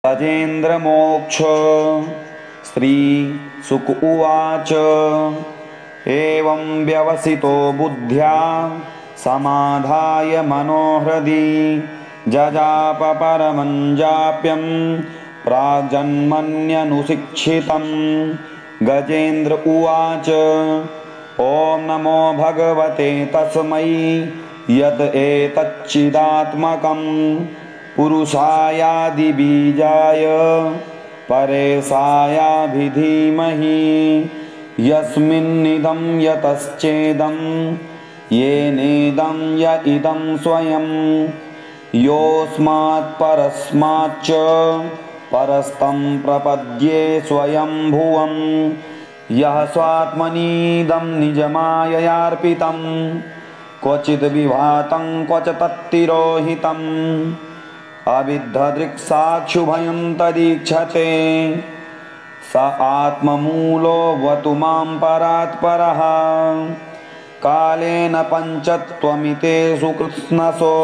गजेन्द्रमोक्ष। श्री शुक उवाच एवं व्यवसितो बुद्ध्या समाधाय मनोहृदि जजाप परमं जाप्यं प्राजन्मन्यनुशिक्षितं। गजेन्द्र उवाच ॐ नमो भगवते तस्मै यत एतच्चिदात्मकं पुरुषायादिबीजाय परेशायाभिधीमहि यस्मिन्निदं यतश्चेदं येनेदं य इदं स्वयं योऽस्मात् परस्माच्च परस्तं प्रपद्ये स्वयंभुवं यः स्वात्मनीदं निजमाययार्पितं क्वचिद् विभातं क्वच तत्तिरोहितम् अविद्धदृक्साक्षुभयं तदीक्षते स आत्ममूलोऽवतु मां परात्परः कालेन पञ्चत्वमितेषु कृत्स्नसो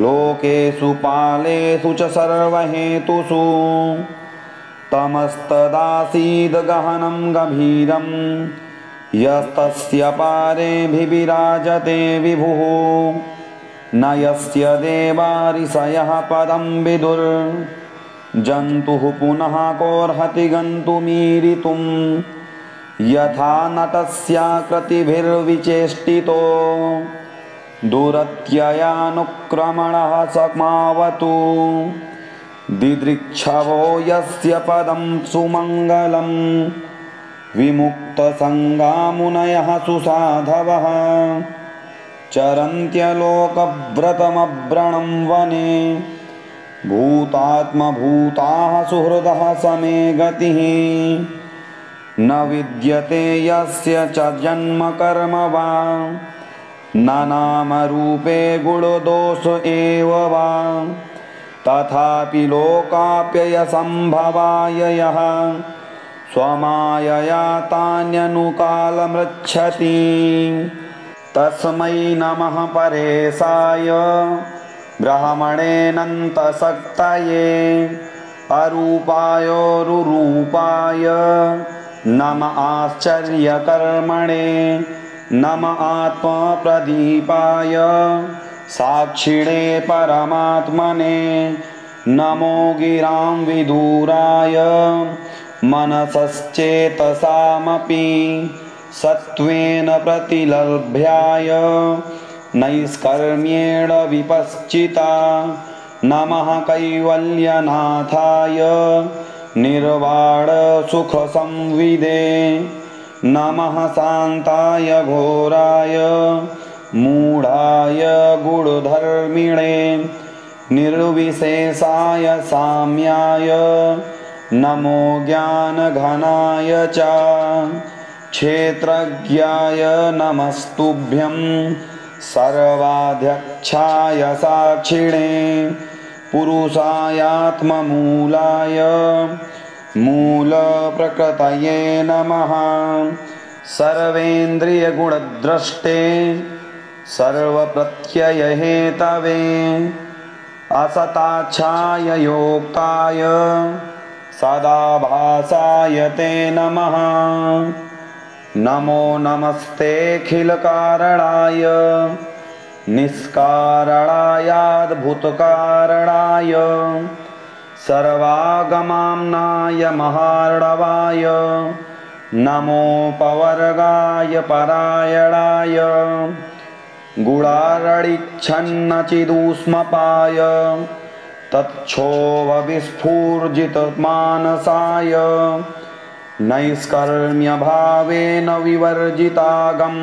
लोकेषु पालेषु च सर्वहेतुषु तमस्तदासीद् गहनं गभीरं यस्तस्य पारेऽभिविराजते विभुः न यस्य देवारिषयः पदं विदुर्जन्तुः पुनः कोऽर्हति गन्तुमीरितुं यथा नटस्याकृतिभिर्विचेष्टितो दुरत्ययानुक्रमणः समावतु दिदृक्षवो यस्य पदं सुमङ्गलं विमुक्तसङ्गामुनयः सुसाधवः चरन्त्यलोकव्रतमव्रणं वने भूतात्मभूताः सुहृदः समे गतिः न विद्यते यस्य च जन्म कर्म वा न नामरूपे गुणदोष एव वा तथापि लोकाप्ययसम्भवाय यः स्वमायया तान्यनुकालमृच्छति तस्मै नमः परेशाय ब्रह्मणेऽनन्तशक्तये अरूपायोरुरूपाय नम आश्चर्यकर्मणे नम आत्मप्रदीपाय साक्षिणे परमात्मने नमो गिरां विदुराय मनसश्चेतसामपि सत्त्वेन प्रतिलभ्याय नैष्कर्म्येण विपश्चिता नमः कैवल्यनाथाय निर्वाणसुखसंविदे नमः शान्ताय घोराय मूढाय गूढधर्मिणे निर्विशेषाय साम्याय नमो ज्ञानघनाय च क्षेत्रज्ञाय नमस्तुभ्यं सर्वाध्यक्षाय साक्षिणे पुरुषायात्ममूलाय मूलप्रकृतये नमः सर्वेन्द्रियगुणद्रष्टे सर्वप्रत्ययहेतवे असताच्छाय योक्ताय सदाभासाय ते नमः नमो नमस्तेऽखिलकारणाय निष्कारणायाद्भुतकारणाय सर्वागमाम्नाय महार्णवाय नमोपवर्गाय परायणाय गुणारडिच्छन्नचिदूष्मपाय तच्छोभविस्फूर्जितमानसाय नैष्कर्म्यभावेन विवर्जितागं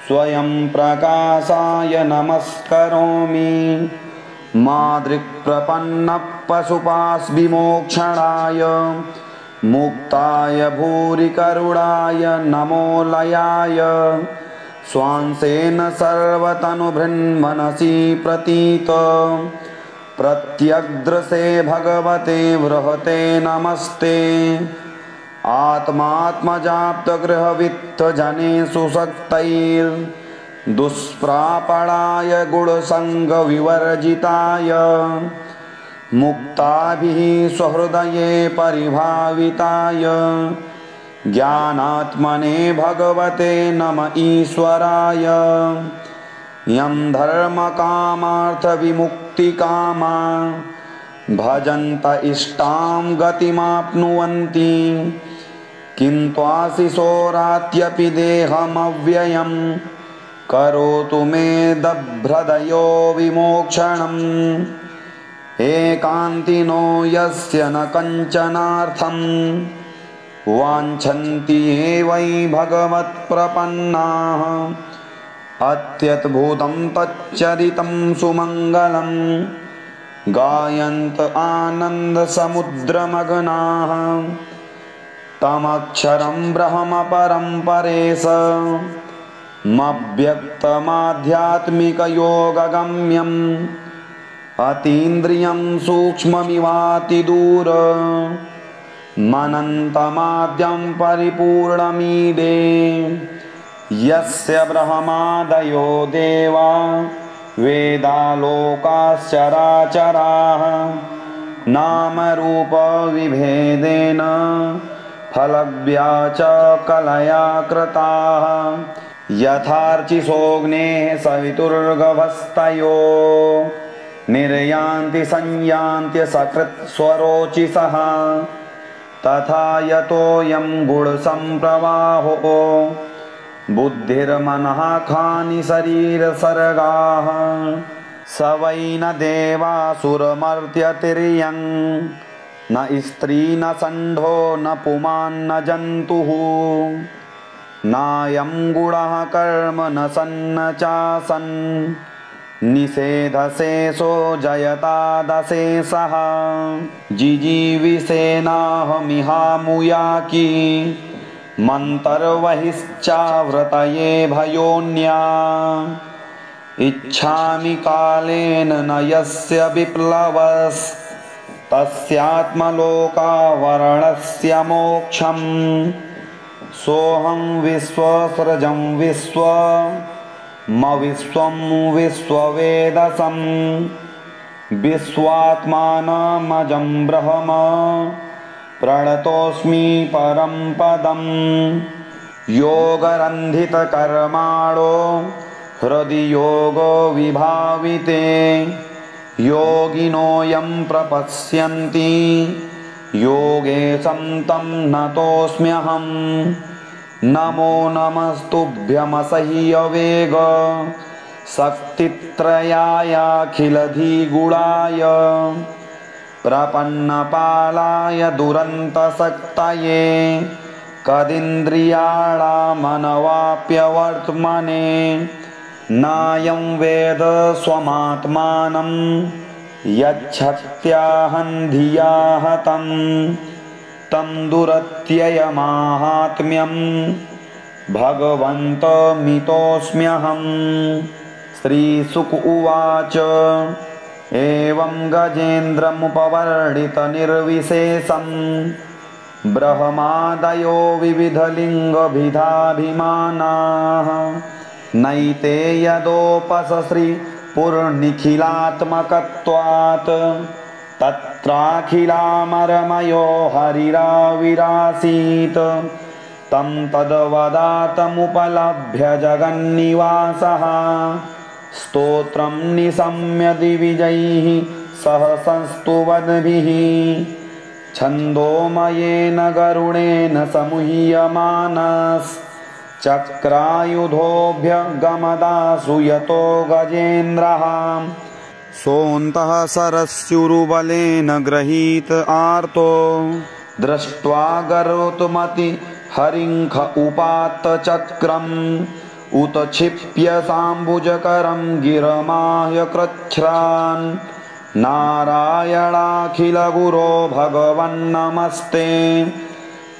स्वयं प्रकाशाय नमस्करोमि मादृक्प्रपन्नः पशुपाशविमोक्षणाय मुक्ताय भूरिकरुणाय नमो लयाय स्वांसेन सर्वतनुभृन्मनसि प्रतीत प्रत्यग्द्रसे भगवते बृहते नमस्ते आत्मात्मजाप्तगृहवित्तजनेषु शक्तैर्दुष्प्रापणाय गुणसङ्गविवर्जिताय मुक्ताभिः स्वहृदये परिभाविताय ज्ञानात्मने भगवते नम ईश्वराय। यं धर्मकामार्थविमुक्तिकामा भजन्त इष्टां गतिमाप्नुवन्ति किन्त्वाशिशोरात्यपि देहमव्ययं करोतु मे दभ्रदयो विमोक्षणम्। एकान्तिनो यस्य न कञ्चनार्थं वाञ्छन्ति ये वै भगवत्प्रपन्नाः अत्यद्भुतं तच्चरितं सुमङ्गलं गायन्त आनन्दसमुद्रमग्नाः तमक्षरं ब्रह्म परं परेशमव्यक्तमाध्यात्मिकयोगगम्यम् अतीन्द्रियं सूक्ष्ममिवातिदूर मनन्तमाद्यं परिपूर्णमीडे यस्य ब्रह्मादयो देवा वेदालोकाश्चराचराः नामरूपविभेदेन फलव्या च कलया कृताः यथार्चिसोऽग्नेः सवितुर्गभस्तयो निर्यान्ति संयान्ति सकृत्स्वरोचिषः तथा यतोऽयं गुणसम्प्रवाहो बुद्धिर्मनः खानि शरीरसर्गाः स वै न देवासुरमर्त्यतिर्यं न स्त्री न षण्ढो न पुमान् न जन्तुः नायं गुणः कर्म न सन्न चासन् निषेधशेषो जयतादशेषः जिजीविषेनाहमिहामुयाकी मन्तर्वहिश्चाव्रतये भयोन्या इच्छामि कालेन न यस्य विप्लवस्तस्यात्मलोकावरणस्य मोक्षम् सोऽहं विश्वसृजं विश्वं विश्ववेदसं विश्वात्मानमजं ब्रह्म प्रणतोऽस्मि परं पदं योगरन्धितकर्माणो हृदि योगो विभाविते योगिनोऽयं प्रपश्यन्ति योगेशं तं नतोऽस्म्यहं नमो नमस्तुभ्यमसह्यवेग शक्तित्रयायाखिलधिगुणाय प्रपन्नपालाय दुरन्तशक्तये कदिन्द्रियाणामनवाप्यवर्त्मने नायं वेद स्वमात्मानं यच्छत्याहं धिया हतं तं दुरत्ययमाहात्म्यं भगवन्तमितोऽस्म्यहं। श्रीशुक उवाच एवं गजेन्द्रमुपवर्णितनिर्विशेषं ब्रह्मादयो विविधलिङ्गभिधाभिमानाः नैते यदोपसश्रीपुरनिखिलात्मकत्वात् तत्राखिलामरमयो हरिराविरासीत् तं तद्वदातमुपलभ्य जगन्निवासः स्तोत्रं निशम्य दिविजैः सह संस्तुवद्भिः छन्दोमयेन गरुडेन समूह्यमानश्चक्रायुधोऽभ्यगमदासु यतो गजेन्द्रः सोऽन्तः सरस्युरुबलेन गृहीत आर्तो दृष्ट्वा गरोतुमति हरिङ्ख उपात्तचक्रम् उत क्षिप्य साम्बुजकरं गिरमाह्य कृच्छ्रान् नारायणाखिलगुरो भगवन्नमस्ते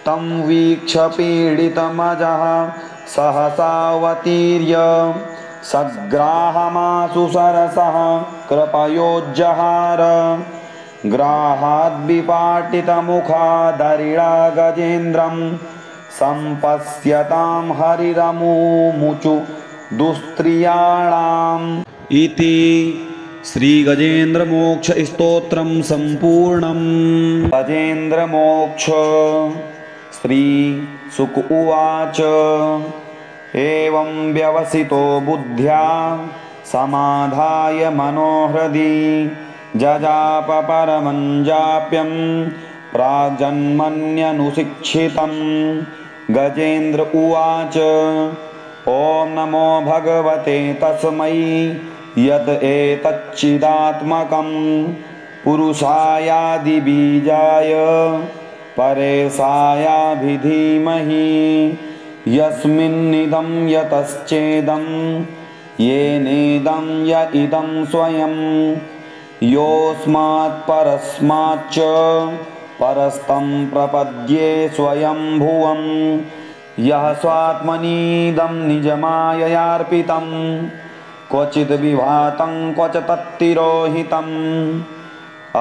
तं वीक्ष्य पीडितमजः सहसावतीर्य सग्राहमासु सरसः कृपयोज्जहार ग्राहाद्विपाटितमुखादरिणा गजेन्द्रं सम्पश्यतां हरिरमुमुचु दुस्त्रियाणाम् इति श्रीगजेन्द्रमोक्षस्तोत्रं सम्पूर्णम्। गजेन्द्रमोक्ष। श्रीशुक उवाच। एवं व्यवसितो बुद्ध्या समाधाय मनोहृदि जजाप परमं जाप्यं प्राग्जन्मन्यनुशिक्षितं। गजेन्द्र उवाच। ॐ नमो भगवते तस्मै यत् एतच्चिदात्मकं पुरुषायादिबीजाय परेशायाभिधीमहि यस्मिन्निदं यतश्चेदं येनेदं य इदं स्वयं योऽस्मात् परस्माच्च परस्तं प्रपद्ये स्वयंभुवं यः स्वात्मनीदं निजमाययार्पितं क्वचिद् विभातं क्वच तत्तिरोहितम्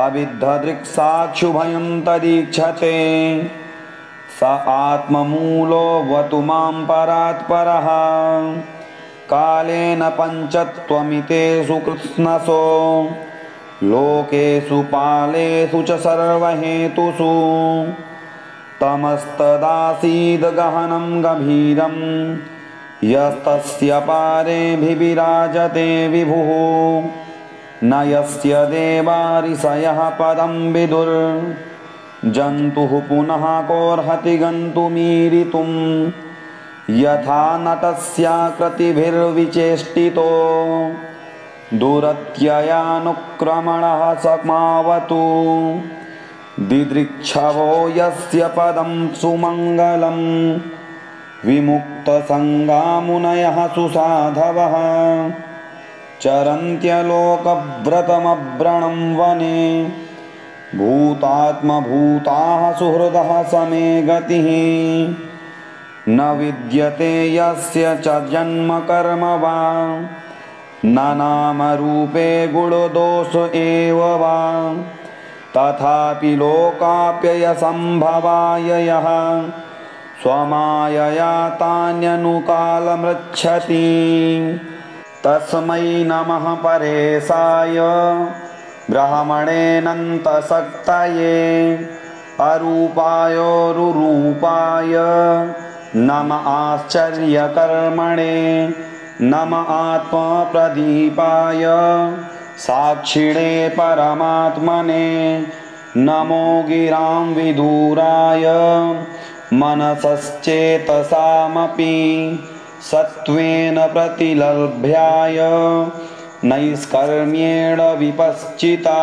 अविद्धदृक्साक्षुभयं तदीक्षते स आत्ममूलोऽवतु मां परात्परः कालेन पञ्चत्वमितेषु कृत्स्नसो लोकेषु पालेषु च सर्वहेतुषु तमस्तदासीद् गहनं गभीरं यस्तस्य पारेऽभिविराजते विभुः न यस्य देवारिषयः पदं विदुर्जन्तुः पुनः कोऽर्हति गन्तुमीरितुं यथा नटस्याकृतिभिर्विचेष्टितो दुरत्ययानुक्रमणः समावतु दिदृक्षवो यस्य पदं सुमङ्गलं विमुक्तसङ्गामुनयः सुसाधवः चरन्त्यलोकव्रतमव्रणं वने भूतात्मभूताः सुहृदः समे गतिः न विद्यते यस्य च जन्म कर्म वा न नामरूपे गुणदोष एव वा तथापि लोकाप्ययसम्भवाय यः स्वमायया तान्यनुकालमृच्छति तस्मै नमः परेशाय ब्रह्मणेऽनन्तशक्तये अरूपायोरुरूपाय नम आश्चर्यकर्मणे नम आत्मप्रदीपाय साक्षिणे परमात्मने नमो गिरां विदुराय मनसश्चेतसामपि सत्त्वेन प्रतिलभ्याय नैष्कर्म्येण विपश्चिता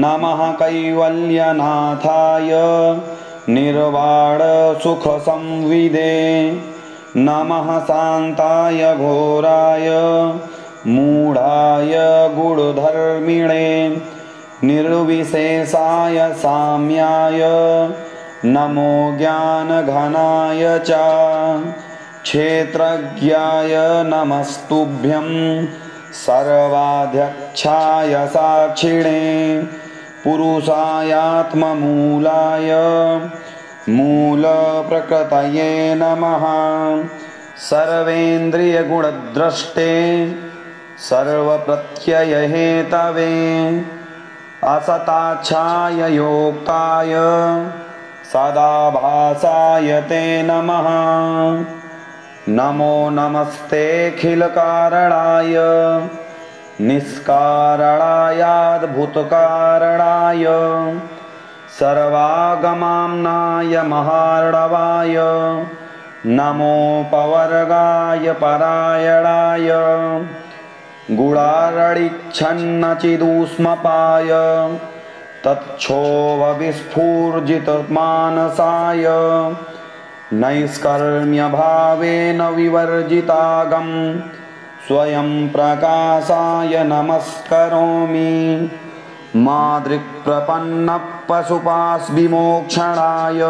नमः कैवल्यनाथाय निर्वाणसुखसंविदे नमः शान्ताय घोराय मूढाय गूढधर्मिणे निर्विशेषाय साम्याय नमो ज्ञानघनाय च क्षेत्रज्ञाय नमस्तुभ्यं सर्वाध्यक्षाय साक्षिणे पुरुषायात्ममूलाय मूलप्रकृतये नमः सर्वेन्द्रियगुणद्रष्टे सर्वप्रत्ययहेतवे असताच्छाय योक्ताय सदाभासाय ते नमः नमो नमस्तेऽखिलकारणाय निष्कारणायाद्भुतकारणाय सर्वागमाम्नाय महार्णवाय नमोपवर्गाय परायणाय गुणारडिच्छन्नचिदूष्मपाय तच्छोभविस्फूर्जितमानसाय नैष्कर्म्यभावेन विवर्जितागं स्वयं प्रकाशाय नमस्करोमि मादृक्प्रपन्नपशुपाशविमोक्षणाय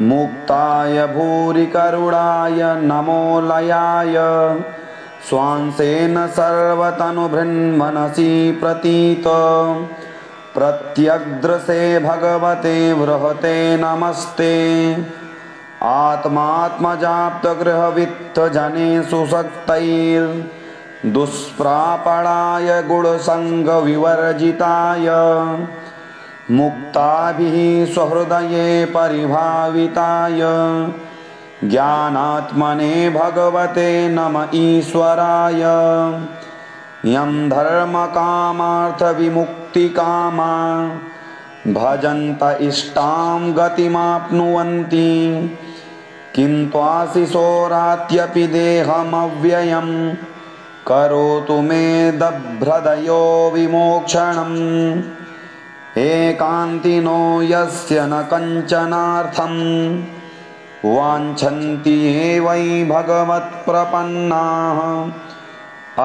मुक्ताय भूरिकरुणाय नमो लयाय स्वांसेन सर्वतनुभृन्मनसि प्रतीत प्रत्यग्द्रसे भगवते बृहते नमस्ते आत्मात्मजाप्तगृहवित्तजनेषु शक्तैर् दुष्प्रापणाय गुणसङ्गविवर्जिताय मुक्ताभिः स्वहृदये परिभाविताय ज्ञानात्मने भगवते नम ईश्वराय यं धर्मकामार्थविमुक्तिकामा भजन्त इष्टां गतिमाप्नुवन्ति किन्त्वाशिशोरात्यपि देहमव्ययं करोतु मे दभ्रदयो विमोक्षणम् एकान्तिनो यस्य न कञ्चनार्थं वाञ्छन्ति ये वै भगवत्प्रपन्नाः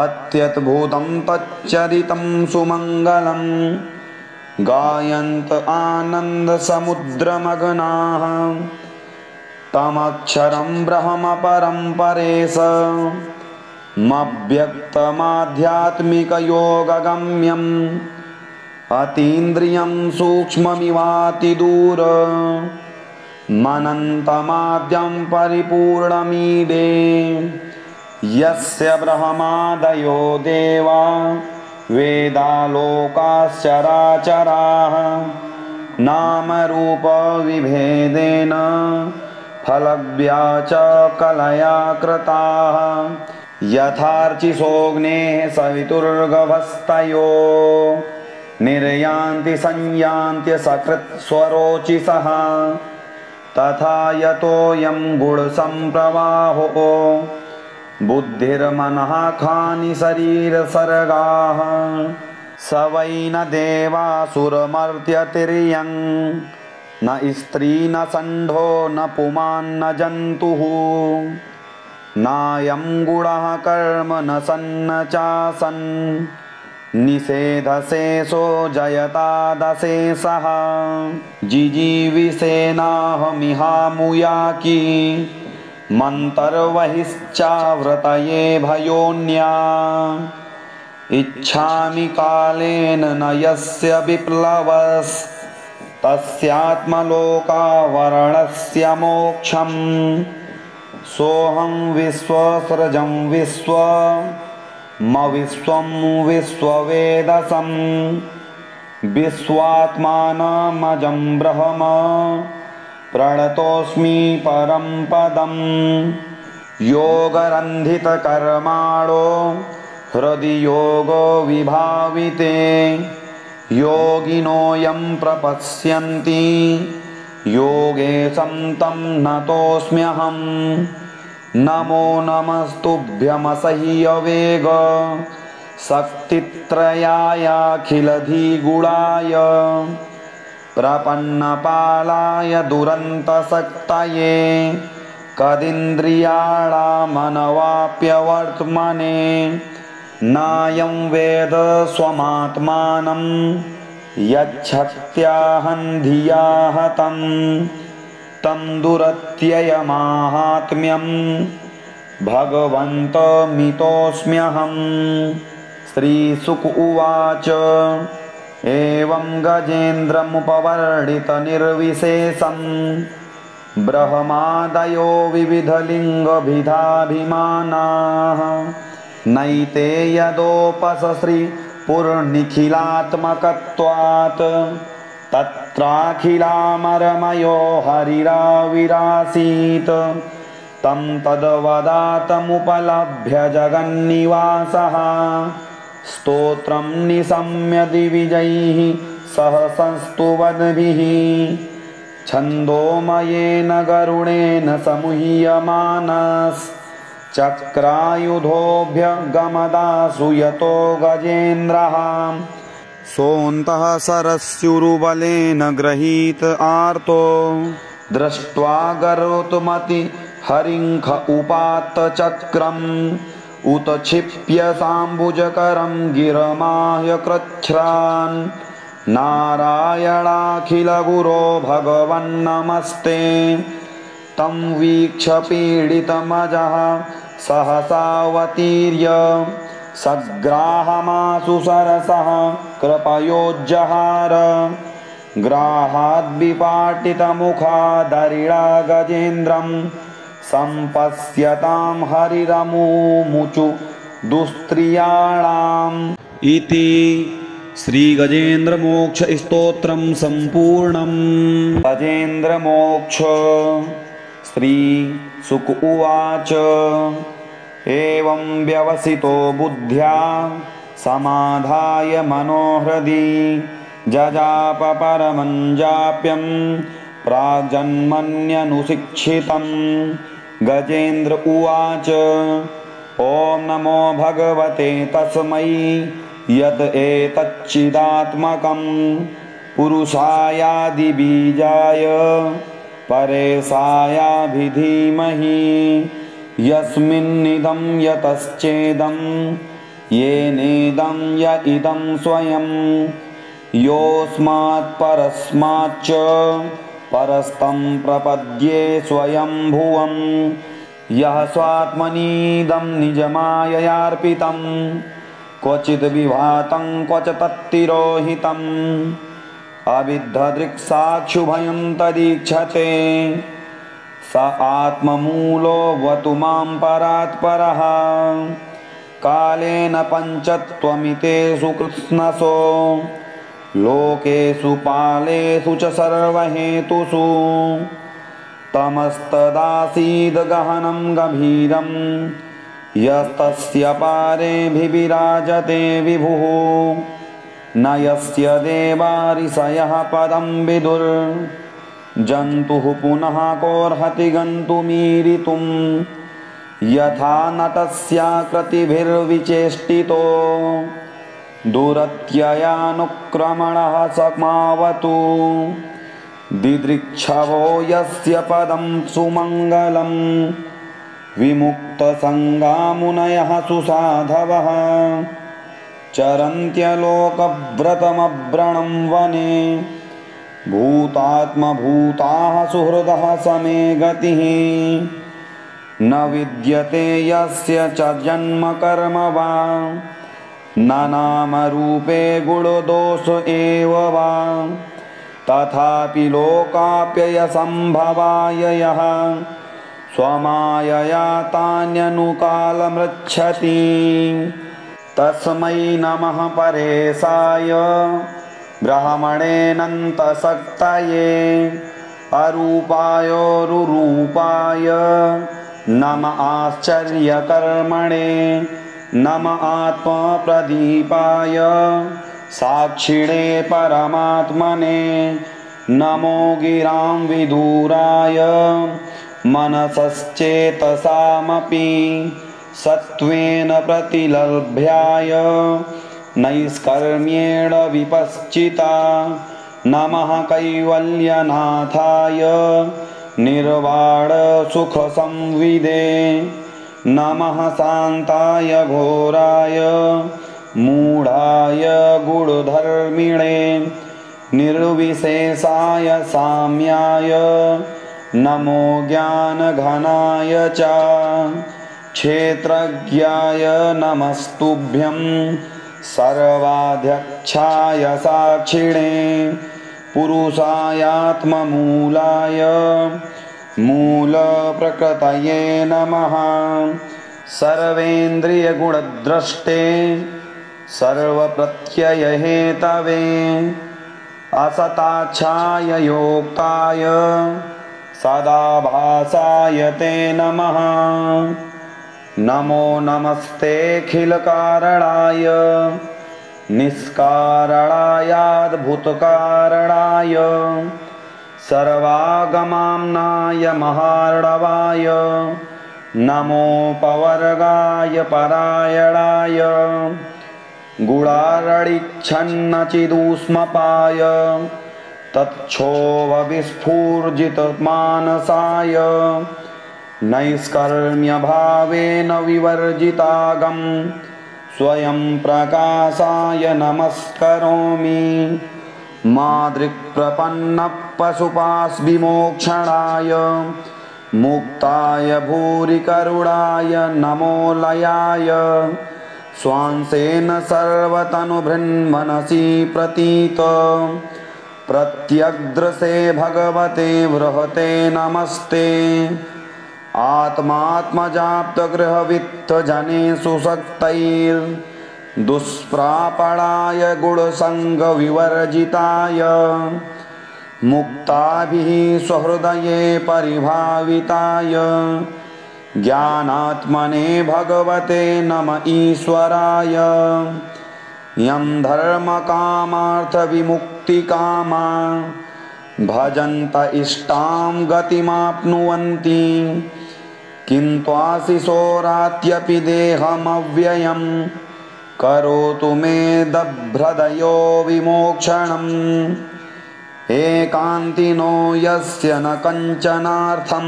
अत्यद्भुतं तच्चरितं सुमङ्गलं गायन्त आनन्दसमुद्रमग्नाः तमक्षरं ब्रह्म परं परेशमव्यक्तमाध्यात्मिकयोगगम्यम् अतीन्द्रियं सूक्ष्ममिवातिदूर मनन्तमाद्यं परिपूर्णमीडे यस्य ब्रह्मादयो देवा वेदालोकाश्चराचराः नामरूपविभेदेन फलव्या च कलया कृताः यथार्चिसोऽग्नेः सवितुर्गभस्तयो निर्यान्ति संयान्त्य सकृत्स्वरोचिषः तथा यतोऽयं गुणसम्प्रवाहो बुद्धिर्मनः खानि शरीरसर्गाः स वै न देवासुरमर्त्यतिर्यं न स्त्री न षण्ढो न पुमान्न जन्तुः नायं गुणः कर्म न सन्न चासन् निषेधशेषो जयतादशेषः जिजीविषेनाहमिहामुयाकी मन्तर्वहिश्चाव्रतये भयोन्या इच्छामि कालेन न यस्य विप्लवस्तस्यात्मलोकावरणस्य मोक्षम् सोऽहं विश्वसृजं विश्वं विश्ववेदसं विश्वात्मानमजं ब्रह्म प्रणतोऽस्मि परं पदं योगरन्धितकर्माणो हृदि योगो विभाविते योगिनोऽयं प्रपश्यन्ति योगेशं तं नतोऽस्म्यहं नमो नमस्तुभ्यमसह्यवेग शक्तित्रयायाखिलधिगुणाय प्रपन्नपालाय दुरन्तशक्तये कदिन्द्रियाणामनवाप्यवर्त्मने नायं वेद स्वमात्मानं यच्छक्त्याहं धिया हतं तं दुरत्ययमाहात्म्यं भगवन्तमितोऽस्म्यहं। श्रीशुक उवाच एवं गजेन्द्रमुपवर्णितनिर्विशेषं ब्रह्मादयो विविधलिङ्गभिधाभिमानाः नैते यदोपसश्रीपुरनिखिलात्मकत्वात् तत्राखिलामरमयो हरिराविरासीत् तं तद्वदातमुपलभ्य जगन्निवासः स्तोत्रं निशम्य दिविजैः सह संस्तुवद्भिः छन्दोमयेन गरुडेन समूह्यमानश्चक्रायुधोऽभ्यगमदासु यतो गजेन्द्रः सोऽन्तः सरस्युरुबलेन गृहीत आर्तो दृष्ट्वा गरोतुमति हरिङ्ख उपात्त चक्रम् उत क्षिप्य साम्बुजकरं गिरमाह्य कृच्छ्रान् नारायणाखिलगुरो भगवन्नमस्ते तं वीक्ष्य पीडितमजः सहसावतीर्य सग्राहमासु सरसः कृपयोज्जहार ग्राहाद्विपाटितमुखादरिणा गजेन्द्रं सम्पश्यतां हरिरमुमुचु दुस्त्रियाणाम् इति श्रीगजेन्द्रमोक्षस्तोत्रं सम्पूर्णम्। गजेन्द्रमोक्ष श्रीशुक उवाच एवं व्यवसितो बुद्ध्या समाधाय मनोहृदि जजाप परमं जाप्यं प्राग्जन्मन्यनुशिक्षितं। गजेन्द्र उवाच ॐ नमो भगवते तस्मै यत् एतच्चिदात्मकं पुरुषायादिबीजाय परेशायाभिधीमहि यस्मिन्निदं यतश्चेदं येनेदं य इदं स्वयं योऽस्मात् परस्माच्च परस्तं प्रपद्ये स्वयंभुवं यः स्वात्मनीदं निजमाययार्पितं क्वचिद् विभातं क्वच तत्तिरोहितम् अविद्धदृक्साक्षुभयं तदीक्षते स आत्ममूलो वतु मां परात्परः कालेन पञ्चत्वमितेषु कृत्स्नसो लोकेषु पालेषु च सर्वहेतुषु तमस्तदासीद् गहनं गभीरं यस्तस्य पारेऽभिविराजते विभुः न यस्य देवा ऋषयः पदं विदुर् जन्तुः पुनः कोऽर्हति गन्तुमीरितुं यथा नटस्याकृतिभिर्विचेष्टितो दुरत्ययानुक्रमणः समावतु दिदृक्षवो यस्य पदं सुमङ्गलं विमुक्तसङ्गामुनयः सुसाधवः चरन्त्यलोकव्रतमव्रणं वने भूतात्मभूताः सुहृदः समे गतिः न विद्यते यस्य च जन्म कर्म वा न नामरूपे गुणदोष एव वा तथापि लोकाप्ययसम्भवाय यः स्वमायया तान्यनुकालमृच्छति तस्मै नमः परेशाय ब्रह्मणेऽनन्तशक्तये अरूपायोरुरूपाय नम आश्चर्यकर्मणे नम आत्मप्रदीपाय साक्षिणे परमात्मने नमो गिरां विदूराय मनसश्चेतसामपि सत्त्वेन प्रतिलभ्याय नैष्कर्म्येण विपश्चिता नमः कैवल्यनाथाय निर्वाणसुखसंविदे नमः शान्ताय घोराय मूढाय गूढधर्मिणे निर्विशेषाय साम्याय नमो ज्ञानघनाय च क्षेत्रज्ञाय नमस्तुभ्यं सर्वाध्यक्षाय साक्षिणे पुरुषायात्ममूलाय मूलप्रकृतये नमः सर्वेन्द्रियगुणद्रष्टे सर्वप्रत्ययहेतवे असताच्छाय योक्ताय सदाभासाय ते नमः नमो नमस्तेऽखिलकारणाय निष्कारणायाद्भुतकारणाय सर्वागमाम्नाय महार्णवाय नमोपवर्गाय परायणाय गुणारडिच्छन्नचिदूष्मपाय तच्छोभविस्फूर्जितमानसाय नैष्कर्म्यभावेन विवर्जितागं स्वयं प्रकाशाय नमस्करोमि मादृक्प्रपन्नपशुपास्विमोक्षणाय मुक्ताय भूरिकरुणाय नमो लयाय स्वांसेन सर्वतनुभृन्मनसि प्रतीत प्रत्यग्द्रसे भगवते बृहते नमस्ते आत्मात्मजाप्तगृहवित्तजनेषु शक्तैर्दुष्प्रापणाय गुणसङ्गविवर्जिताय मुक्ताभिः स्वहृदये परिभाविताय ज्ञानात्मने भगवते नम ईश्वराय यं धर्मकामार्थविमुक्तिकामा भजन्त इष्टां गतिमाप्नुवन्ति किन्त्वाशिशोरात्यपि देहमव्ययं करोतु मे दभ्रदयो विमोक्षणम् एकान्तिनो यस्य न कञ्चनार्थं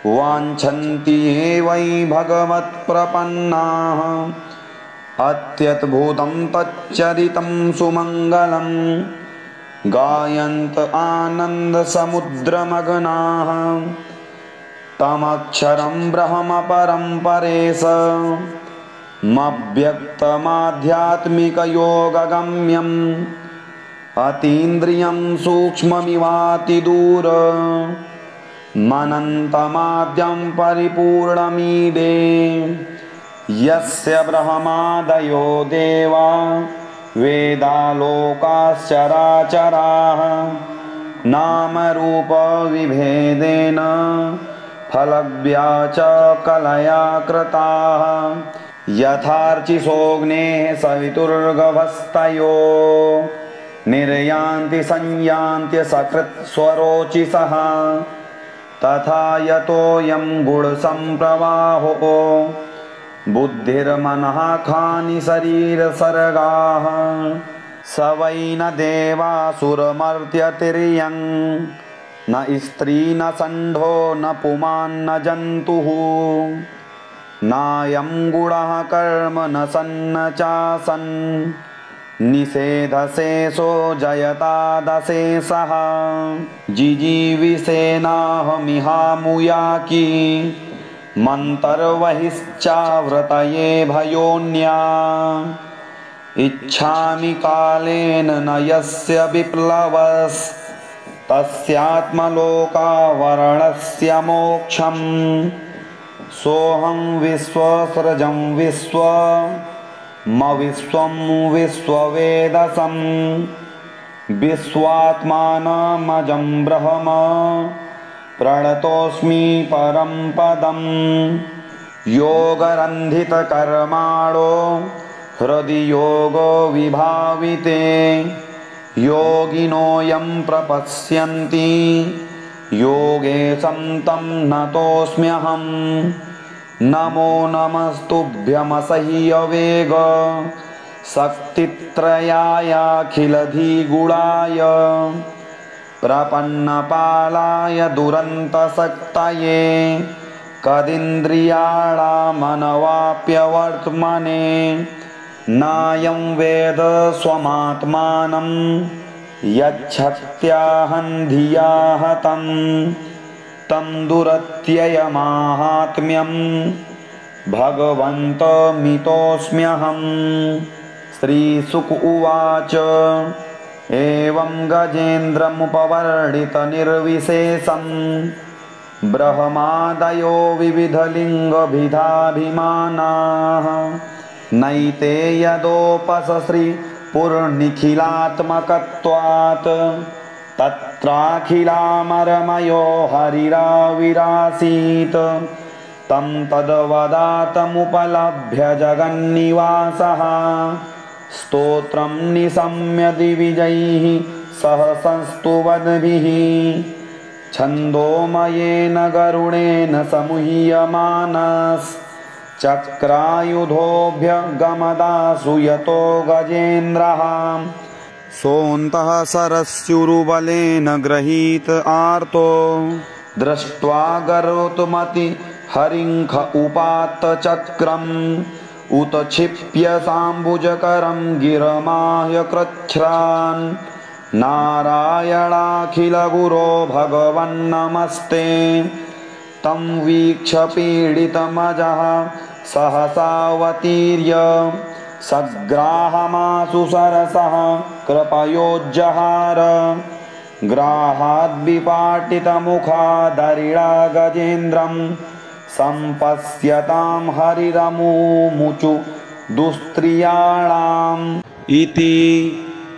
वाञ्छन्ति ये वै भगवत्प्रपन्नाः अत्यद्भुतं तच्चरितं सुमङ्गलं गायन्त आनन्दसमुद्रमग्नाः तमक्षरं ब्रह्म परं परेशमव्यक्तमाध्यात्मिकयोगगम्यम् अतीन्द्रियं सूक्ष्ममिवातिदूर मनन्तमाद्यं परिपूर्णमीडे यस्य ब्रह्मादयो देवा वेदालोकाश्चराचराः नामरूपविभेदेन फलव्या च कलया कृताः यथार्चिसोऽग्नेः सवितुर्गभस्तयो निर्यान्ति संयान्त्य सकृत्स्वरोचिषः तथा यतोऽयं गुणसम्प्रवाहो बुद्धिर्मनः खानि शरीरसर्गाः स वै न देवासुरमर्त्यतिर्यं न स्त्री न षण्ढो न पुमान् न जन्तुः नायं गुणः कर्म न सन्न चासन् निषेधशेषो जयतादशेषः जिजीविषेनाहमिहामुयाकी मन्तर्वहिश्चाव्रतये भयोन्या इच्छामि कालेन न यस्य विप्लवस्तस्यात्मलोकावरणस्य मोक्षम् सोऽहं विश्वसृजं विश्वं विश्ववेदसं विश्वात्मानमजं ब्रह्म प्रणतोऽस्मि परं पदं योगरन्धितकर्माणो हृदि योगो विभाविते योगिनोऽयं प्रपश्यन्ति योगेशं तं नतोऽस्म्यहं नमो नमस्तुभ्यमसह्यवेग शक्तित्रयायाखिलधिगुणाय प्रपन्नपालाय दुरन्तशक्तये कदिन्द्रियाणामनवाप्यवर्त्मने नायं वेद स्वमात्मानं यच्छक्त्याहं धिया हतं तं दुरत्ययमाहात्म्यं भगवन्तमितोऽस्म्यहं। श्रीशुक उवाच एवं गजेन्द्रमुपवर्णितनिर्विशेषं ब्रह्मादयो विविधलिङ्गभिधाभिमानाः नैते यदोपसश्रीपुरनिखिलात्मकत्वात् तत्राखिलामरमयो हरिराविरासीत् तं तद्वदातमुपलभ्य जगन्निवासः स्तोत्रं निशम्य दिविजैः सह संस्तुवद्भिः छन्दोमयेन गरुडेन समूह्यमानश्चक्रायुधोऽभ्यगमदासु यतो गजेन्द्रः सोऽन्तः सरस्युरुबलेन गृहीत आर्तो दृष्ट्वा गरोतुमति हरिङ्ख उपात्तचक्रम् उत क्षिप्य साम्बुजकरं गिरमाह्य कृच्छ्रान् नारायणाखिलगुरो भगवन्नमस्ते तं वीक्ष्य पीडितमजः सहसावतीर्य सग्राहमासु सरसः कृपयोज्जहार ग्राहाद्विपाटितमुखादरिणा गजेन्द्रं सम्पश्यतां हरिरमुमुचु दुस्त्रियाणाम् इति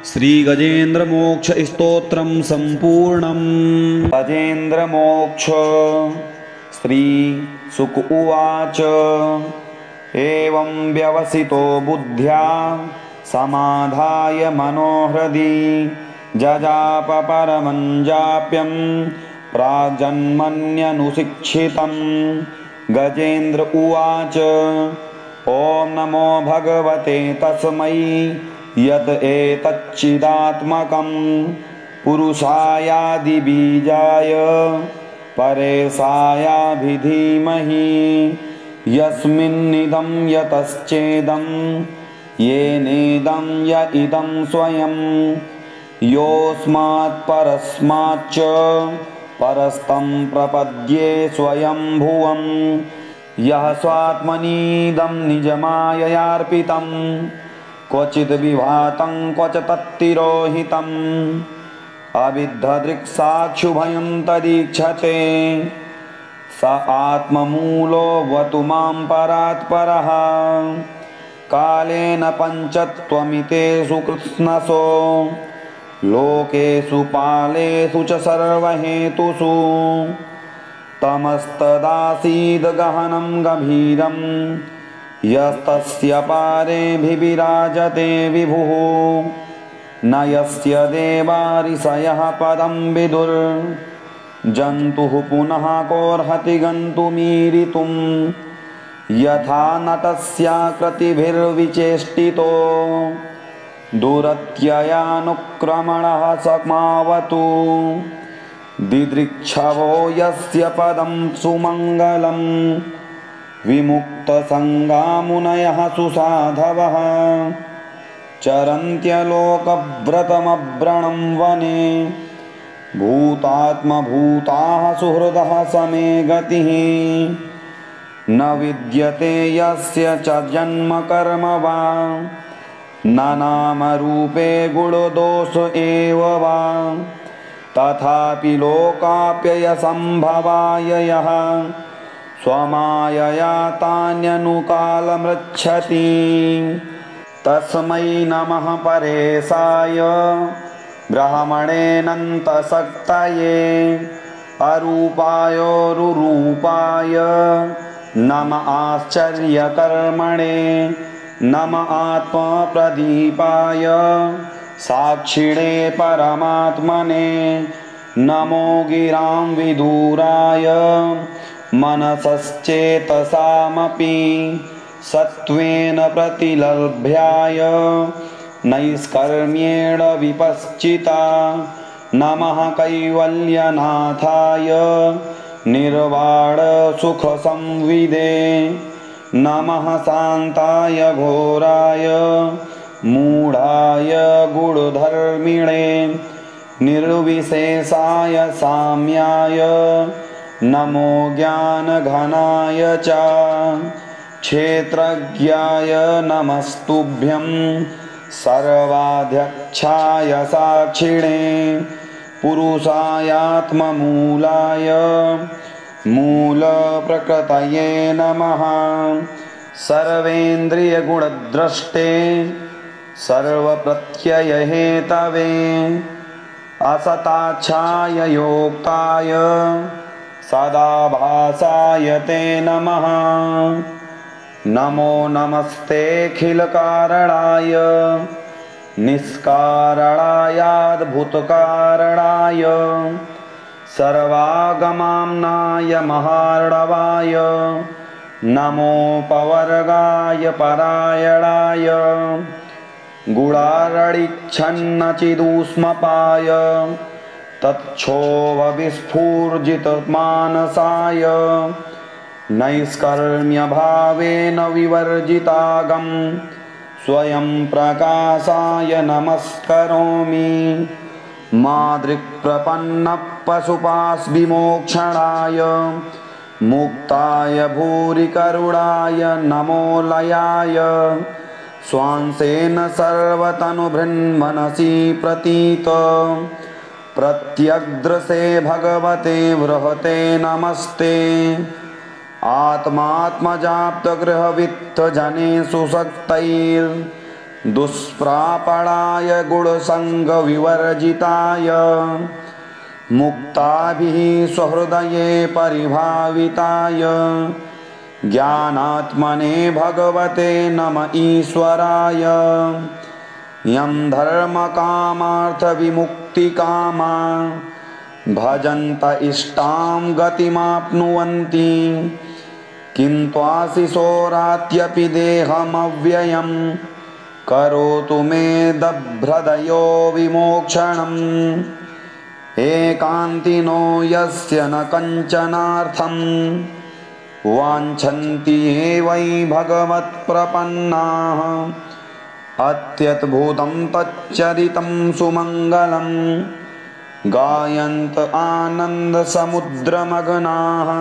श्रीगजेन्द्रमोक्षस्तोत्रं सम्पूर्णम्। गजेन्द्रमोक्ष। श्रीशुक उवाच। एवं व्यवसितो बुद्ध्या समाधाय मनोहृदि जजाप परमं जाप्यं प्राग्जन्मन्यनुशिक्षितं। गजेन्द्र उवाच। ॐ नमो भगवते तस्मै यत् एतच्चिदात्मकं पुरुषायादिबीजाय परेशायाभिधीमहि यस्मिन्निदं यतश्चेदं येनेदं य इदं स्वयं योऽस्मात् परस्माच्च परस्तं प्रपद्ये स्वयंभुवं यः स्वात्मनीदं निजमाययार्पितं क्वचिद् विभातं क्वच तत्तिरोहितम् अविद्धदृक्साक्षुभयं तदीक्षते स आत्ममूलो वतु मां परात् परः कालेन पञ्चत्वमितेषु कृत्स्नसो लोकेषु पालेषु च सर्वहेतुषु तमस्तदासीद् गहनं गभीरं यस्तस्य पारे विराजते विभुः न यस्य देवारिषयः पदं विदुर् जन्तुः पुनः कोऽर्हति गन्तुमीरितुं यथा नटस्याकृतिभिर्विचेष्टितो दुरत्ययानुक्रमणः समावतु दिदृक्षवो यस्य पदं सुमङ्गलं विमुक्तसङ्गामुनयः सुसाधवः चरन्त्यलोकव्रतमव्रणं वने भूतात्मभूताः सुहृदः समे गतिः न विद्यते यस्य च जन्म कर्म वा न नामरूपे गुणदोष एव वा तथापि लोकाप्ययसम्भवाय यः स्वमायया तान्यनुकालमृच्छति तस्मै नमः परेशाय ब्रह्मणेऽनन्तशक्तये अरूपायोरुरूपाय नम आश्चर्यकर्मणे नम आत्मप्रदीपाय साक्षिणे परमात्मने नमो गिरां विदूराय मनसश्चेतसामपि सत्त्वेन प्रतिलभ्याय नैष्कर्म्येण विपश्चिता नमः कैवल्यनाथाय निर्वाणसुखसंविदे नमः शान्ताय घोराय मूढाय गुणधर्मिणे निर्विशेषाय साम्याय नमो ज्ञानघनाय च क्षेत्रज्ञाय नमस्तुभ्यं सर्वाध्यक्षाय साक्षिणे पुरुषायात्ममूलाय मूलप्रकृतये नमः सर्वेन्द्रियगुणद्रष्टे सर्वप्रत्ययहेतवे असताच्छाय योक्ताय सदाभासाय ते नमः नमो नमस्तेऽखिलकारणाय निष्कारणायाद्भुतकारणाय सर्वागमाम्नाय महार्णवाय नमोपवर्गाय परायणाय गुणारडिच्छन्नचिदूष्मपाय तच्छोभविस्फूर्जितमानसाय नैष्कर्म्यभावेन विवर्जितागं स्वयं प्रकाशाय नमस्करोमि मादृक्प्रपन्नः पशुपाशविमोक्षणाय मुक्ताय भूरिकरुणाय नमो लयाय स्वांसेन सर्वतनुभृन्मनसि प्रतीत प्रत्यग्द्रसे भगवते बृहते नमस्ते आत्मात्मजाप्तगृहवित्तजनेषु शक्तैर्दुष्प्रापणाय गुणसङ्गविवर्जिताय मुक्ताभिः स्वहृदये परिभाविताय ज्ञानात्मने भगवते नम ईश्वराय यं धर्मकामार्थविमुक्तिकामा भजन्त इष्टां गतिमाप्नुवन्ति किन्त्वाशिशोरात्यपि देहमव्ययं करोतु मे दभ्रदयो विमोक्षणम् एकान्तिनो यस्य न कञ्चनार्थं वाञ्छन्ति ये वै भगवत्प्रपन्नाः अत्यद्भुतं तच्चरितं सुमङ्गलं गायन्त आनन्दसमुद्रमग्नाः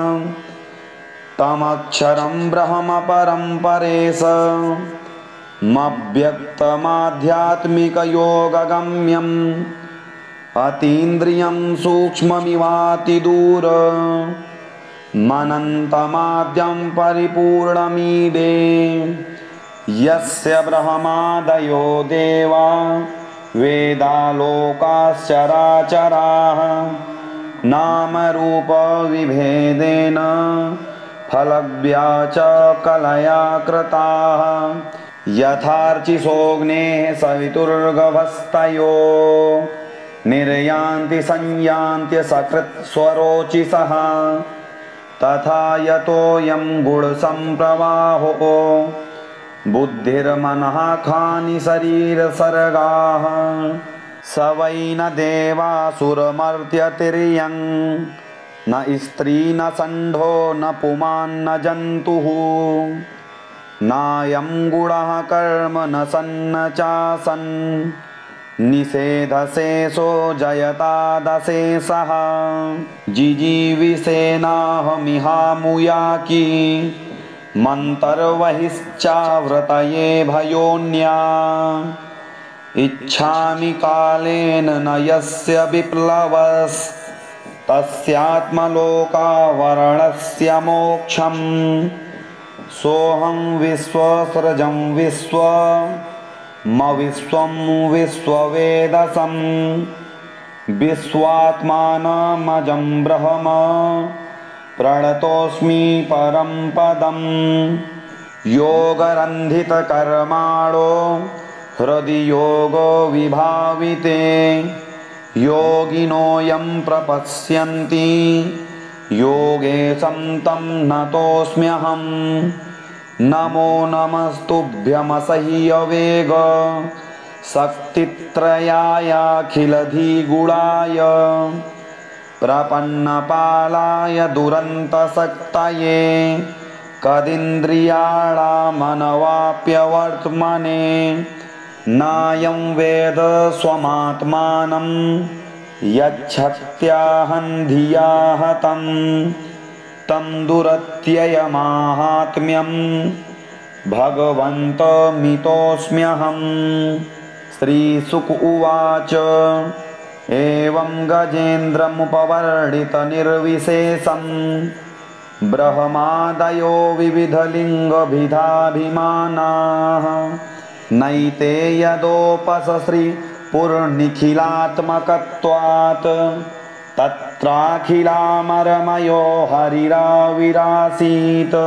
तमक्षरं ब्रह्म परं परेशमव्यक्तमाध्यात्मिकयोगगम्यम् अतीन्द्रियं सूक्ष्ममिवातिदूर मनन्तमाद्यं परिपूर्णमीडे यस्य ब्रह्मादयो देवा वेदालोकाश्चराचराः नामरूपविभेदेन फलव्या च कलया कृताः यथार्चिसोऽग्नेः सवितुर्गभस्तयो निर्यान्ति संयान्त्य सकृत्स्वरोचिषः तथा यतोऽयं गुणसम्प्रवाहो बुद्धिर्मनः खानि शरीरसर्गाः स वै न देवासुरमर्त्यतिर्यं न स्त्री न षण्ढो न पुमान् न जन्तुः नायं गुणः कर्म न सन्न चासन् निषेधशेषो जयता दशेषः जिजीविषेनाहमिहामुयाकी मन्तर्वहिश्चाव्रतये भयोन्या इच्छामि कालेन न यस्य विप्लवस्तस्यात्मलोकावरणस्य मोक्षम् सोऽहं विश्वसृजं विश्वं विश्ववेदसं विश्वात्मानमजं ब्रह्म प्रणतोऽस्मि परं पदं योगरन्धितकर्माणो हृदि योगो विभाविते योगिनो यं प्रपश्यन्ति योगेशं तं नतोऽस्म्यहं नमो नमस्तुभ्यमसह्यवेग शक्तित्रयायाखिलधिगुणाय प्रपन्नपालाय दुरन्तसक्तये कदिन्द्रियाणामनवाप्यवर्त्मने नायं वेद स्वमात्मानं यच्छक्त्याहं धिया हतं तं दुरत्ययमाहात्म्यं भगवन्तमितोऽस्म्यहम् श्रीशुक उवाच एवं गजेन्द्रमुपवर्णितनिर्विशेषं ब्रह्मादयो विविधलिङ्गभिधाभिमानाः नैते यदोपसश्रीपुरनिखिलात्मकत्वात् तत्राखिलामरमयो हरिराविरासीत्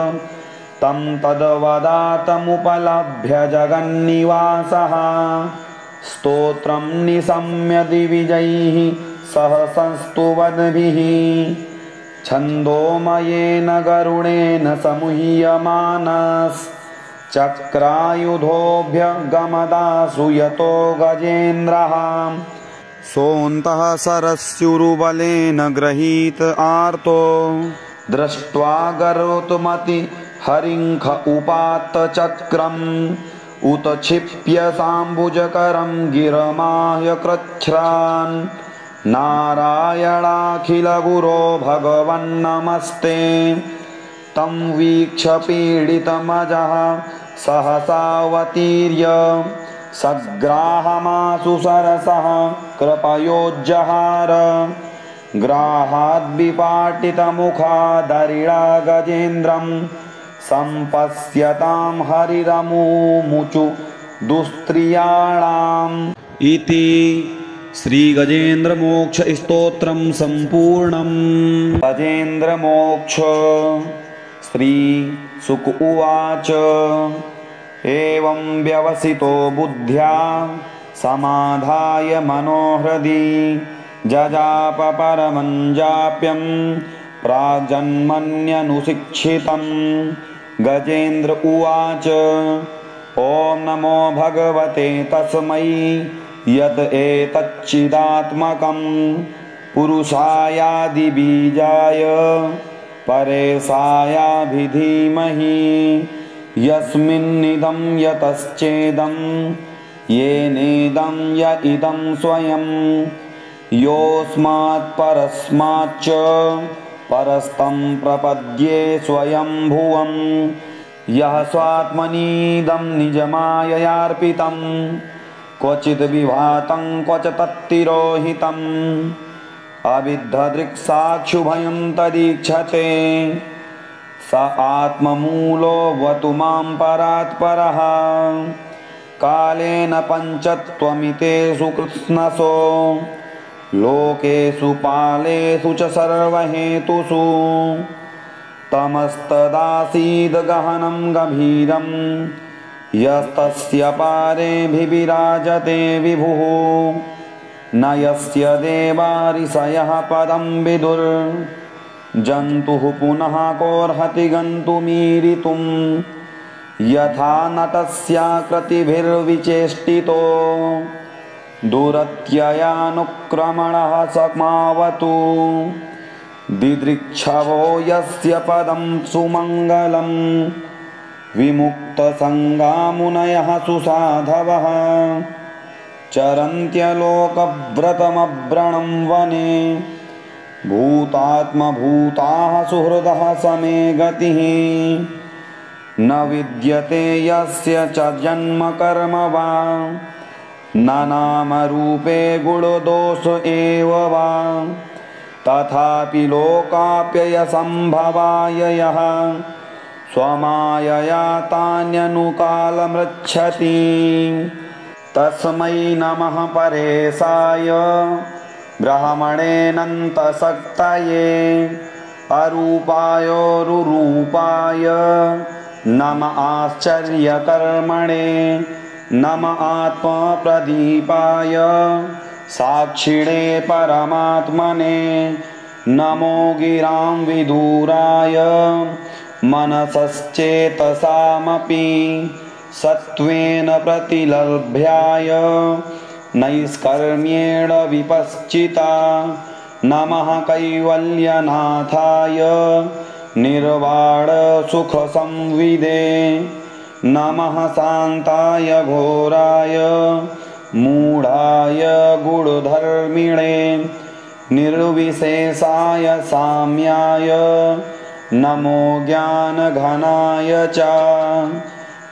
तं तद्वदातमुपलभ्य जगन्निवासः स्तोत्रं निशम्य दिविजैः सह संस्तुवद्भिः छन्दोमयेन गरुडेन समूह्यमानश्चक्रायुधोऽभ्यगमदासु यतो गजेन्द्रः सोऽन्तः सरस्युरुबलेन गृहीत आर्तो दृष्ट्वा गरोतुमति हरिङ्ख उपात्तचक्रम् उत क्षिप्य साम्बुजकरं गिरमाह्य कृच्छ्रान् नारायणाखिलगुरो भगवन्नमस्ते तं वीक्ष्य पीडितमजः सहसावतीर्य सग्राहमासु सरसः कृपयोज्जहार ग्राहाद्विपाटितमुखादरिणा गजेन्द्रं सम्पश्यतां हरिरमुमुचु दुस्त्रियाणाम् इति श्रीगजेन्द्रमोक्ष स्तोत्रं सम्पूर्णम्। गजेन्द्रमोक्ष श्रीशुक उवाच एवं व्यवसितो बुद्ध्या समाधाय मनोहृदि जजाप परमं जाप्यं प्राजन्मन्यनुशिक्षितं। गजेन्द्र उवाच ॐ नमो भगवते तस्मै यत् एतच्चिदात्मकं पुरुषायादिबीजाय परेशायाभिधीमहि यस्मिन्निदं यतश्चेदं येनेदं य इदं स्वयं योऽस्मात् परस्माच्च परस्तं प्रपद्ये स्वयंभुवं यः स्वात्मनीदं निजमाययार्पितं क्वचिद् विभातं क्वच तत्तिरोहितम् अविद्धदृक्साक्षुभयं तदीक्षते स आत्ममूलो वतु मां परात् परः कालेन पञ्चत्वमितेषु कृत्स्नसो लोकेषु पालेषु च सर्वहेतुषु तमस्तदासीद् गहनं गभीरं यस्तस्य पारेऽभिविराजते विभुः न यस्य देवारिषयः पदं विदुर् जन्तुः पुनः कोऽर्हति गन्तुमीरितुं यथा नटस्याकृतिभिर्विचेष्टितो दुरत्ययानुक्रमणः समावतु दिदृक्षवो यस्य पदं सुमङ्गलं विमुक्तसङ्गामुनयः सुसाधवः चरन्त्यलोकव्रतमव्रणं वने भूतात्मभूताः सुहृदः समे गतिः न विद्यते यस्य च जन्म कर्म वा न नामरूपे गुणदोष एव वा तथापि लोकाप्ययसम्भवाय यः स्वमायया तान्यनुकालमृच्छति तस्मै नमः परेशाय ब्रह्मणेऽनन्तशक्तये अरूपायोरुरूपाय नम आश्चर्यकर्मणे नम आत्मप्रदीपाय साक्षिणे परमात्मने नमो गिरां विदूराय मनसश्चेतसामपि सत्त्वेन प्रतिलभ्याय नैष्कर्म्येण विपश्चिता नमः कैवल्यनाथाय निर्वाणसुखसंविदे नमः शान्ताय घोराय मूढाय गुणधर्मिणे निर्विशेषाय साम्याय नमो ज्ञानघनाय च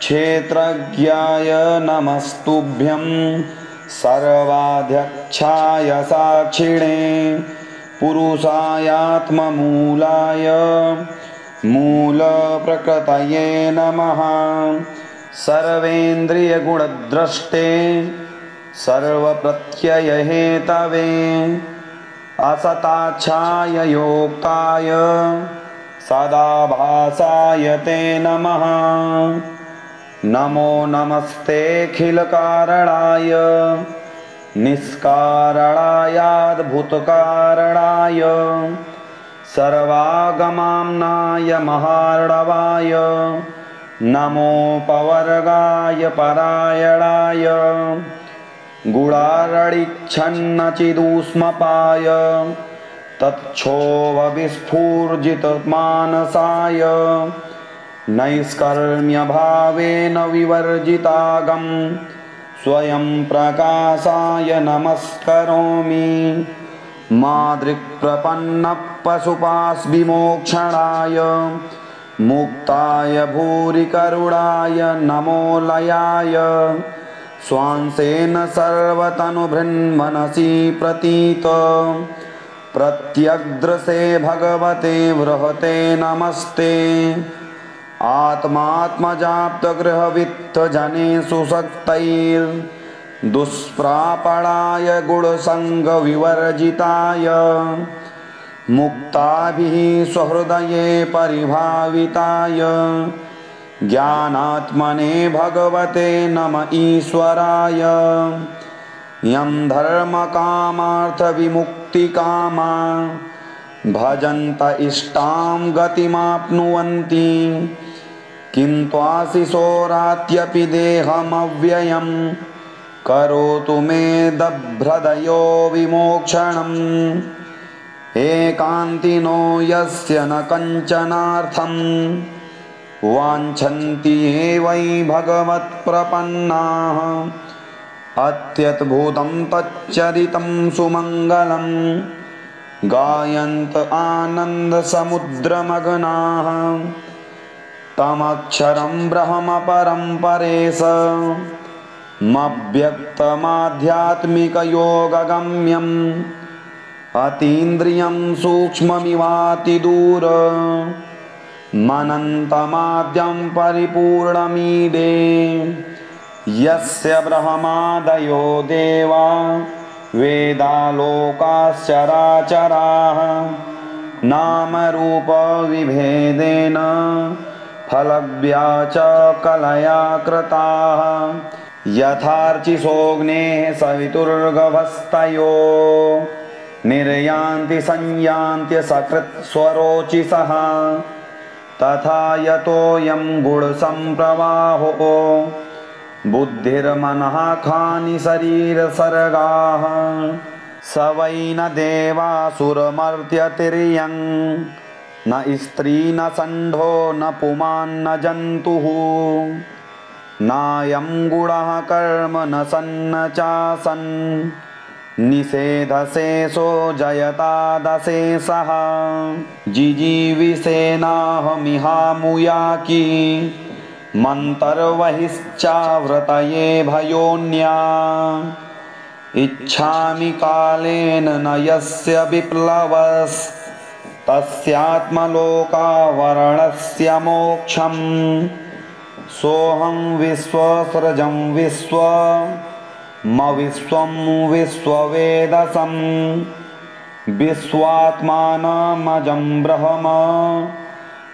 क्षेत्रज्ञाय नमस्तुभ्यं सर्वाध्यक्षाय साक्षिणे पुरुषायात्ममूलाय मूलप्रकृतये नमः सर्वेन्द्रियगुणद्रष्टे सर्वप्रत्ययहेतवे असताच्छाय योक्ताय सदाभासाय ते नमः नमो नमस्तेऽखिलकारणाय निष्कारणायाद्भुतकारणाय सर्वागमाम्नाय महार्णवाय नमोपवर्गाय परायणाय गुणारडिच्छन्नचिदूष्मपाय तच्छोभविस्फूर्जितमानसाय नैष्कर्म्यभावेन विवर्जितागं स्वयं प्रकाशाय नमस्करोमि मादृक्प्रपन्नः पशुपाशविमोक्षणाय मुक्ताय भूरिकरुणाय नमो लयाय स्वांसेन सर्वतनुभृन्मनसि प्रतीत प्रत्यग्द्रसे भगवते बृहते नमस्ते आत्मात्मजाप्तगृहवित्तजनेषु शक्तैर्दुष्प्रापणाय गुणसङ्गविवर्जिताय मुक्ताभिः स्वहृदये परिभाविताय ज्ञानात्मने भगवते नम ईश्वराय यं धर्मकामार्थविमुक्तिकामा भजन्त इष्टां गतिमाप्नुवन्ति किन्त्वाशिशोरात्यपि देहमव्ययं करोतु मे दभ्रदयो विमोक्षणम् एकान्तिनो यस्य न कञ्चनार्थं वाञ्छन्ति ये वै भगवत्प्रपन्नाः अत्यद्भुतं तच्चरितं सुमङ्गलं गायन्त आनन्दसमुद्रमग्नाः तमक्षरं ब्रह्म परं परेशमव्यक्तमाध्यात्मिकयोगगम्यम् अतीन्द्रियं सूक्ष्ममिवातिदूर मनन्तमाद्यं परिपूर्णमीडे यस्य ब्रह्मादयो देवा वेदालोकाश्चराचराः नामरूपविभेदेन फलव्या च कलया कृताः यथार्चिसोऽग्नेः सवितुर्गभस्तयो निर्यान्ति संयान्त्य सकृत्स्वरोचिषः तथा यतोऽयं गुणसम्प्रवाहो बुद्धिर्मनः खानि शरीरसर्गाः स वै न देवासुरमर्त्यतिर्यं न स्त्री न षण्ढो न पुमान् न जन्तुः नायं गुणः कर्म न सन्न चासन् निषेधशेषो जयतादशेषः जिजीविषेनाहमिहामुयाकी मन्तर्वहिश्चाव्रतये भयोन्या इच्छामि कालेन न यस्य विप्लवस्तस्यात्मलोकावरणस्य मोक्षम् सोऽहं विश्वसृजं विश्वं विश्ववेदसं विश्वात्मानमजं ब्रह्म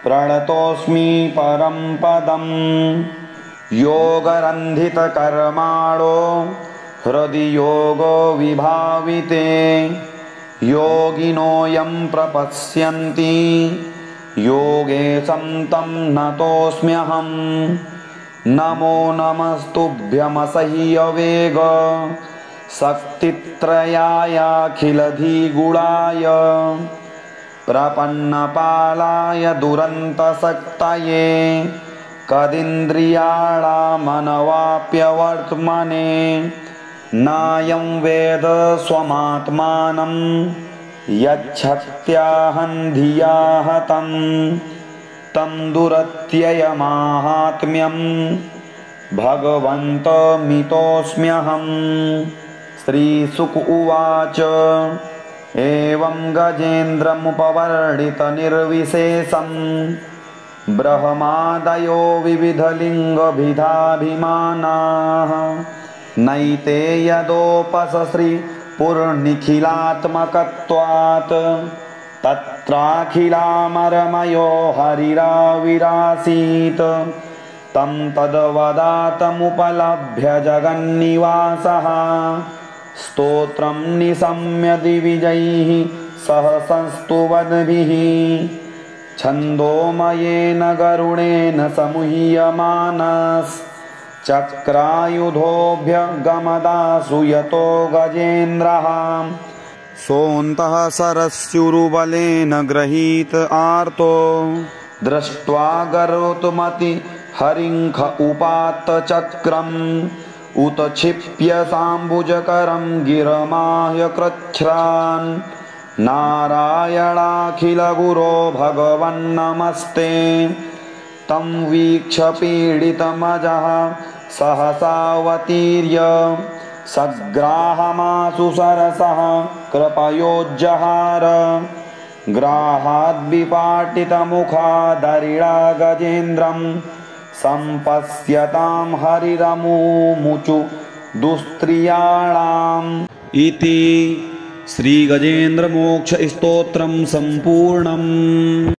प्रणतोऽस्मि परं पदं योगरन्धितकर्माणो हृदि योगो विभाविते योगिनो यं प्रपश्यन्ति योगेशं तं नतोऽस्म्यहम् नमो नमस्तुभ्यमसह्यवेग शक्तित्रयायाखिलधिगुणाय प्रपन्नपालाय दुरन्तशक्तये कदिन्द्रियाणामनवाप्यवर्त्मने नायं वेद स्वमात्मानं यच्छक्त्याहं धिया हतं तं दुरत्ययमाहात्म्यं भगवन्तमितोऽस्म्यहम्। श्रीशुक उवाच एवं गजेन्द्रमुपवर्णितनिर्विशेषं ब्रह्मादयो विविधलिङ्गभिधाभिमानाः नैते यदोपसश्रीपुरनिखिलात्मकत्वात् तत्राखिलामरमयो हरिराविरासीत् तं तद्वदातमुपलभ्य जगन्निवासः स्तोत्रं निशम्य दिविजैः सह संस्तुवद्भिः छन्दोमयेन गरुडेन समूह्यमानश्चक्रायुधोऽभ्यगमदासु यतो गजेन्द्रः सोऽन्तः सरस्युरुबलेन गृहीत आर्तो दृष्ट्वा गरोतुमति हरिङ्ख उपात्तचक्रम् उत क्षिप्य साम्बुजकरं गिरमाह्य कृच्छ्रान् नारायणाखिलगुरो भगवन्नमस्ते तं वीक्ष्य पीडितमजः सहसावतीर्य सग्राहमासु सरसः कृपयोज्जहार ग्राहाद्विपाटितमुखादरिणा गजेन्द्रं सम्पश्यतां हरिरमुमुचु दुस्त्रियाणाम् इति श्रीगजेन्द्रमोक्षस्तोत्रं सम्पूर्णम्।